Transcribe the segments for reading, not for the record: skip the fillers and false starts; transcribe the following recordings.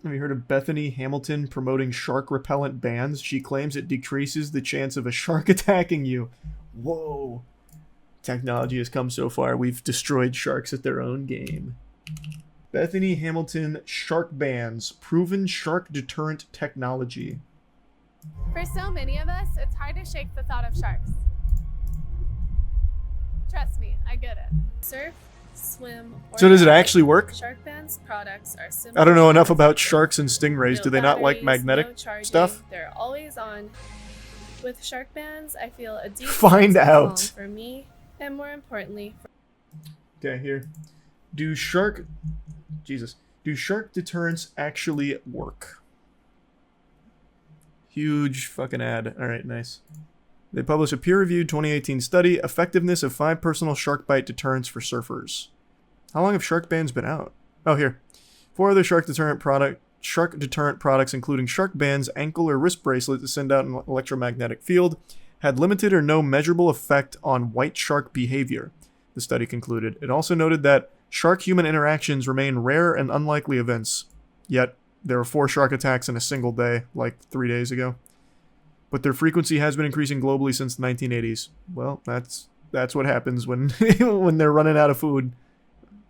Have you heard of Bethany Hamilton promoting shark repellent bans? She claims it decreases the chance of a shark attacking you. Whoa. Technology has come so far, we've destroyed sharks at their own game. Bethany Hamilton shark bans. Proven shark deterrent technology. For so many of us, it's hard to shake the thought of sharks. Trust me, I get it. Surf, swim, or So does it actually work? Shark Band's products are simple. I don't know enough about sharks and stingrays. Do they not like magnetic stuff? They're always on. With Shark Bands, I feel a deep Find sense of out. calm for me, and more importantly, Okay, here. Do shark deterrents actually work? Huge fucking ad. Alright, nice. They publish a peer-reviewed 2018 study, Effectiveness of 5 Personal Shark Bite Deterrents for Surfers. How long have shark bans been out? Oh, here. 4 other shark deterrent products, including shark bands, ankle or wrist bracelets that send out an electromagnetic field, had limited or no measurable effect on white shark behavior, the study concluded. It also noted that shark-human interactions remain rare and unlikely events, yet there were 4 shark attacks in a single day, like 3 days ago. But their frequency has been increasing globally since the 1980s. Well, that's what happens when when they're running out of food.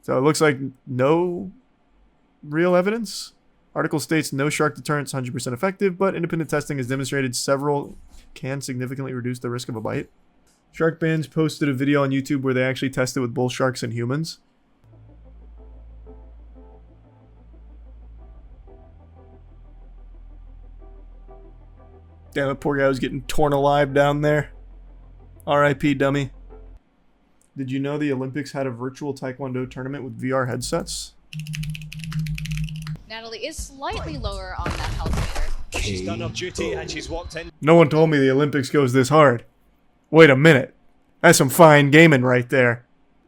So it looks like no real evidence. Article states no shark deterrent is 100% effective, but independent testing has demonstrated several can significantly reduce the risk of a bite. Shark Bands posted a video on YouTube where they actually tested with bull sharks and humans. Damn, that poor guy was getting torn alive down there. R.I.P. dummy. Did you know the Olympics had a virtual Taekwondo tournament with VR headsets? Natalie is slightly lower on that health meter. She's done her duty and she's walked in. No one told me the Olympics goes this hard. Wait a minute. That's some fine gaming right there.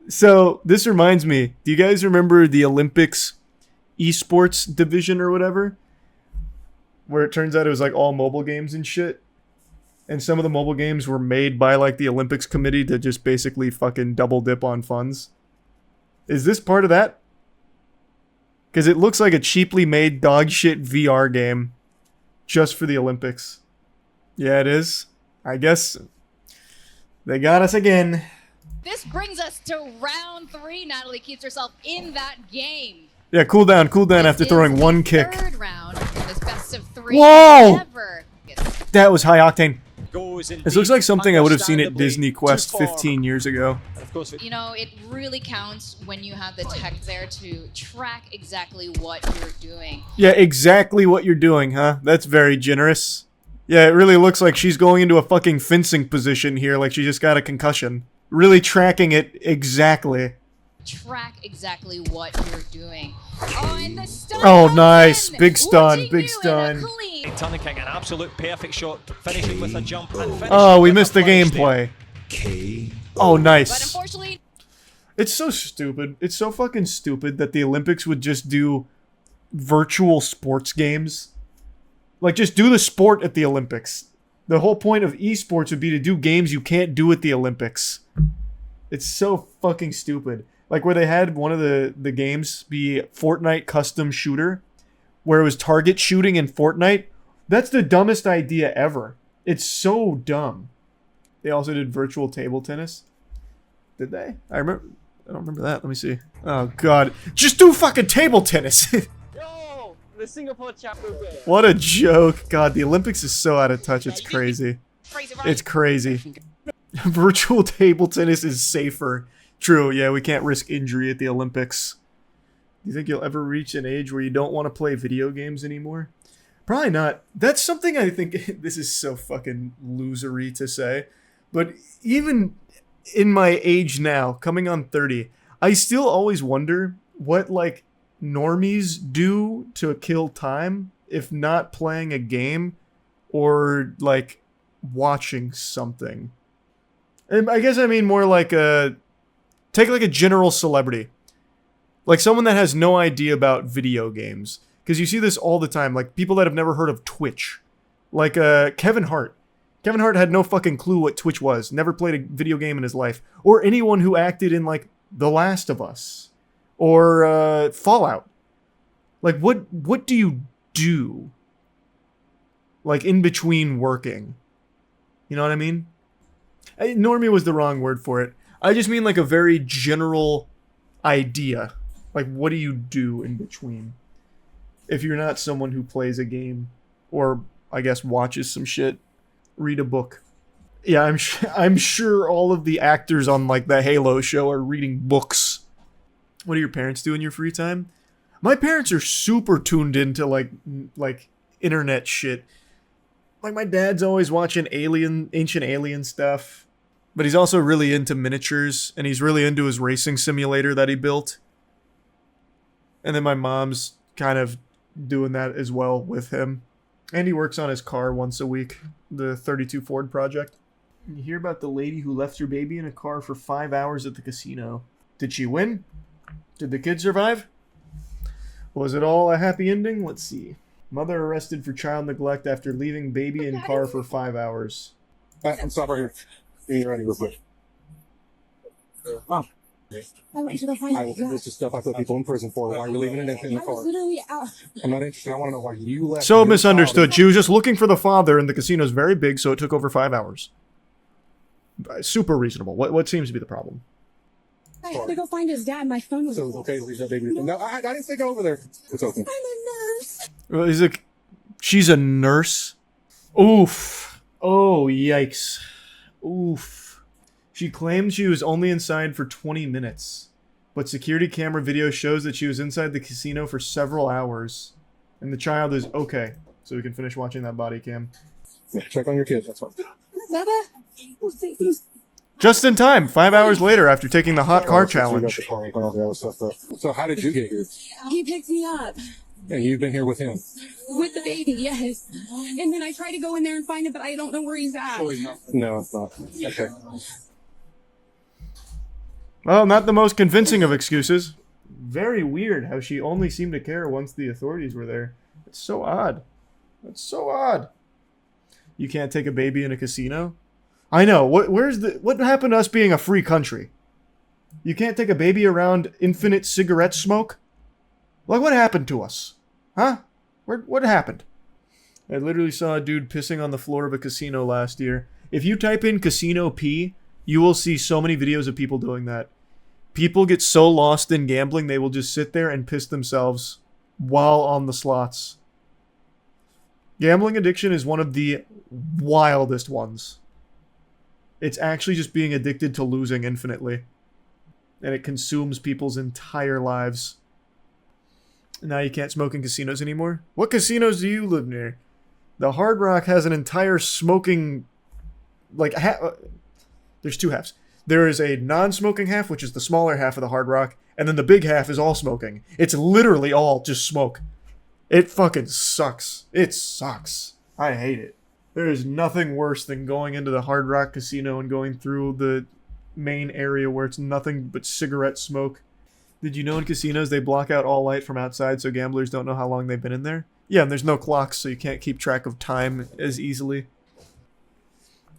So, this reminds me, do you guys remember the Olympics esports division or whatever? Where it turns out it was like all mobile games and shit. And some of the mobile games were made by like the Olympics committee to just basically fucking double dip on funds. Is this part of that? Because it looks like a cheaply made dog shit VR game just for the Olympics. Yeah, it is. I guess they got us again. This brings us to round 3. Natalie keeps herself in that game. Yeah, cool down after throwing one kick. Third round in this best of 3 Whoa! ever. That was high octane. Goes This looks like something I would have seen at understandably Disney Quest too far. 15 years ago. Of course, You know, it really counts when you have the tech there to track exactly what you're doing. Yeah, exactly what you're doing, huh? That's very generous. Yeah, it really looks like she's going into a fucking fencing position here, like she just got a concussion. Really tracking it exactly. Track exactly what you're doing. Oh, and the stun Oh, comes nice. in. Big stun, Watching big you stun. in a clean. Tunnicking, an absolute perfect shot, finishing with a jump and finishing Oh, we with missed a the flourish gameplay. Oh, But nice. unfortunately, It's so stupid. It's so fucking stupid that the Olympics would just do virtual sports games. Like, just do the sport at the Olympics. The whole point of esports would be to do games you can't do at the Olympics. It's so fucking stupid. Like where they had one of the games be Fortnite custom shooter, where it was target shooting in Fortnite. That's the dumbest idea ever. It's so dumb. They also did virtual table tennis. Did they? I don't remember that. Let me see. Oh god. Just do fucking table tennis. Yo, the Singapore chapter. What a joke. God, the Olympics is so out of touch. It's crazy. crazy, right? It's crazy. Virtual table tennis is safer. True, yeah, we can't risk injury at the Olympics. Do you think you'll ever reach an age where you don't want to play video games anymore? Probably not. That's something I think, this is so fucking losery to say, but even in my age now, coming on 30, I still always wonder what, like, normies do to kill time if not playing a game or, like, watching something. And I guess I mean more like take like a general celebrity. Like someone that has no idea about video games. Because you see this all the time. Like people that have never heard of Twitch. Like Kevin Hart. Kevin Hart had no fucking clue what Twitch was. Never played a video game in his life. Or anyone who acted in like The Last of Us. Or Fallout. Like what do you do? Like, in between working. You know what I mean? Normie was the wrong word for it. I just mean like a very general idea. Like, what do you do in between? If you're not someone who plays a game, or I guess watches some shit, read a book. Yeah, I'm sure all of the actors on like the Halo show are reading books. What do your parents do in your free time? My parents are super tuned into like internet shit. Like, my dad's always watching ancient alien stuff, but he's also really into miniatures, and he's really into his racing simulator that he built. And then my mom's kind of doing that as well with him. And he works on his car once a week, the 32 Ford project. You hear about the lady who left her baby in a car for 5 hours at the casino. Did she win? Did the kid survive? Was it all a happy ending? Let's see. Mother arrested for child neglect after leaving baby in car for 5 hours. I'm stop right here. You're ready real quick. Mom. I went to go find it. This is stuff I put people in prison for. Why are you leaving it in the I car? was literally out. I'm not interested. I want to know why you left. So your misunderstood. child. She was just looking for the father, and the casino's very big, so it took over 5 hours. Super reasonable. What seems to be the problem? I had to go find his dad. My phone was. So it's okay to leave that baby. No, I didn't say go over there. It's okay. I'm a nurse. Well, is it? She's a nurse? Oof. Oh, yikes. Oof. She claimed she was only inside for 20 minutes, but security camera video shows that she was inside the casino for several hours, and the child is okay, so we can finish watching that body cam. Yeah, check on your kid. That's fine. Baba. Just in time, 5 hours later after taking the hot car challenge. So how did you get here? He picked me up Yeah, you've been here with him. with the baby, yes. And then I tried to go in there and find him, but I don't know where he's at. No, it's not. Okay. Well, not the most convincing of excuses. Very weird how she only seemed to care once the authorities were there. It's so odd. That's so odd. You can't take a baby in a casino? I know. What happened to us being a free country? You can't take a baby around infinite cigarette smoke? Like, what happened to us? Huh? What happened? I literally saw a dude pissing on the floor of a casino last year. If you type in casino pee, you will see so many videos of people doing that. People get so lost in gambling, they will just sit there and piss themselves while on the slots. Gambling addiction is one of the wildest ones. It's actually just being addicted to losing infinitely. And it consumes people's entire lives. Now you can't smoke in casinos anymore? What casinos do you live near? The Hard Rock has an entire smoking... Like, there's two halves. There is a non-smoking half, which is the smaller half of the Hard Rock, and then the big half is all smoking. It's literally all just smoke. It fucking sucks. It sucks. I hate it. There is nothing worse than going into the Hard Rock Casino and going through the main area where it's nothing but cigarette smoke. Did you know in casinos they block out all light from outside so gamblers don't know how long they've been in there? Yeah, and there's no clocks, so you can't keep track of time as easily.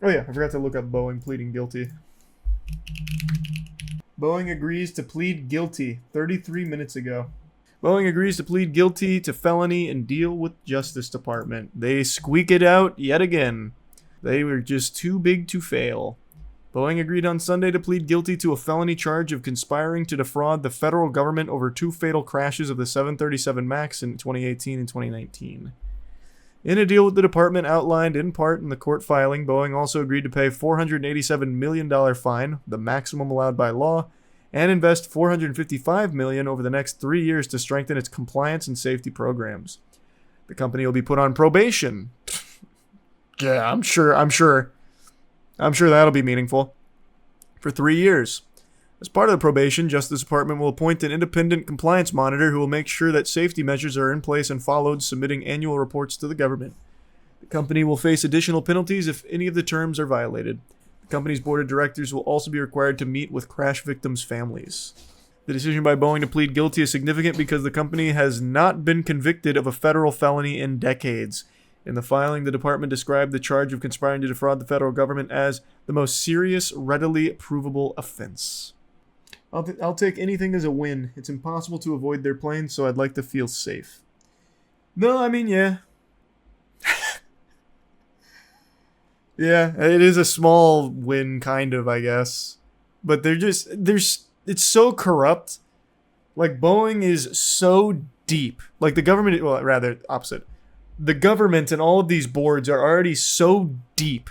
Oh yeah, I forgot to look up Boeing pleading guilty. Boeing agrees to plead guilty 33 minutes ago. Boeing agrees to plead guilty to felony and deal with Justice Department. They squeak it out yet again. They were just too big to fail. Boeing agreed on Sunday to plead guilty to a felony charge of conspiring to defraud the federal government over two fatal crashes of the 737 MAX in 2018 and 2019. In a deal with the department outlined in part in the court filing, Boeing also agreed to pay $487 million fine, the maximum allowed by law, and invest $455 million over the next 3 years to strengthen its compliance and safety programs. The company will be put on probation. Yeah, I'm sure that'll be meaningful. For 3 years. As part of the probation, Justice Department will appoint an independent compliance monitor who will make sure that safety measures are in place and followed, submitting annual reports to the government. The company will face additional penalties if any of the terms are violated. The company's board of directors will also be required to meet with crash victims' families. The decision by Boeing to plead guilty is significant because the company has not been convicted of a federal felony in decades. In the filing, the department described the charge of conspiring to defraud the federal government as the most serious, readily provable offense. I'll take anything as a win. It's impossible to avoid their planes, so I'd like to feel safe. No, I mean, yeah. Yeah, it is a small win, kind of, I guess. But it's so corrupt. Like, Boeing is so deep. Like, the government, well, rather, opposite. The government and all of these boards are already so deep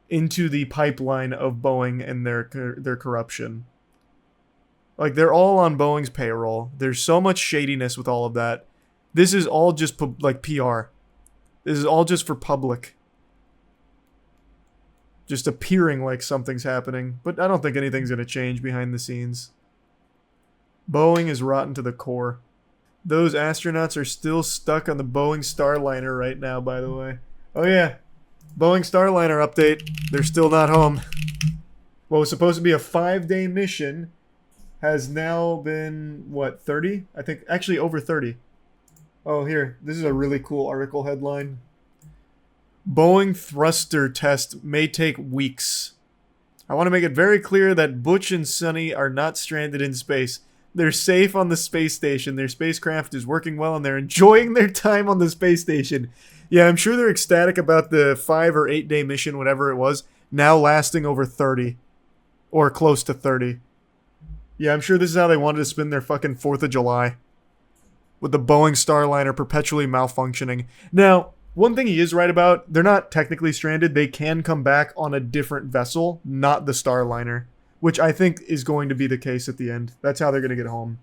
into the pipeline of Boeing and their corruption. Like, they're all on Boeing's payroll. There's so much shadiness with all of that. This is all just, like, PR. This is all just for public. Just appearing like something's happening. But I don't think anything's going to change behind the scenes. Boeing is rotten to the core. Those astronauts are still stuck on the Boeing Starliner right now, by the way. Oh yeah. Boeing Starliner update. They're still not home. What was supposed to be a 5-day mission has now been, what, 30? I think, actually over 30. Oh, here. This is a really cool article headline. Boeing thruster test may take weeks. I want to make it very clear that Butch and Sonny are not stranded in space. They're safe on the space station. Their spacecraft is working well and they're enjoying their time on the space station. Yeah, I'm sure they're ecstatic about the 5 or 8 day mission, whatever it was, now lasting over 30. Or close to 30. Yeah, I'm sure this is how they wanted to spend their fucking 4th of July. With the Boeing Starliner perpetually malfunctioning. Now, one thing he is right about, they're not technically stranded. They can come back on a different vessel, not the Starliner. Which I think is going to be the case at the end. That's how they're going to get home.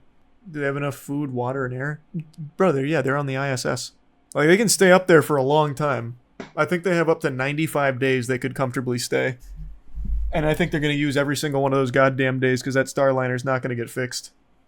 Do they have enough food, water, and air? Brother, yeah, they're on the ISS. Like, they can stay up there for a long time. I think they have up to 95 days they could comfortably stay. And I think they're going to use every single one of those goddamn days because that Starliner's not going to get fixed.